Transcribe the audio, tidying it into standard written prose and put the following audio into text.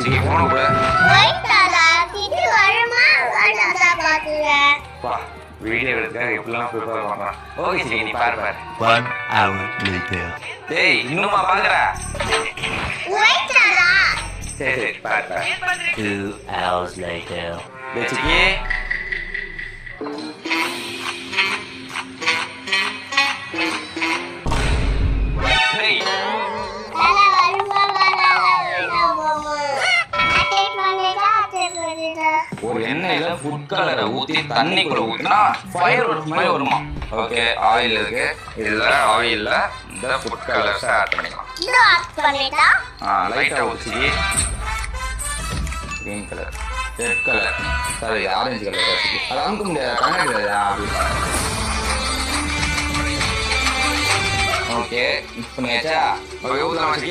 வச்சுக்கி போன கூட வீடியோ எடுக்க இப்படிலாம் ப்ரிப்பேர் பண்றான். ஓகே சரி நீ பாரு பாரு. 1 hour later. டேய் இன்னுமா பாக்குற? சரி சரி பாரு பாரு. 2 hours later. வச்சுக்கி டேய் ஒரு எண்ணெயில ஃபுட் கலரை ஊத்தி தண்ணிக்குள்ள ஊத்தினா ஃபயர் ஒர்க் மாதிரி வருமா? ஓகே ஆயில் இருக்கு. இதுல ஆயில்ல இந்த ஃபுட் கலர்ஸ் ஆட் பண்ணிக்கலாம். லைட்டா ஊத்தி green colour, red colour, sorry orange colour வச்சுக்கி. அது அமுக்க முடியாது கண்ணாடி. ஓகே மிக்ஸ் பண்ணியாச்சா? ஊத்தலாம் வச்சுக்கி.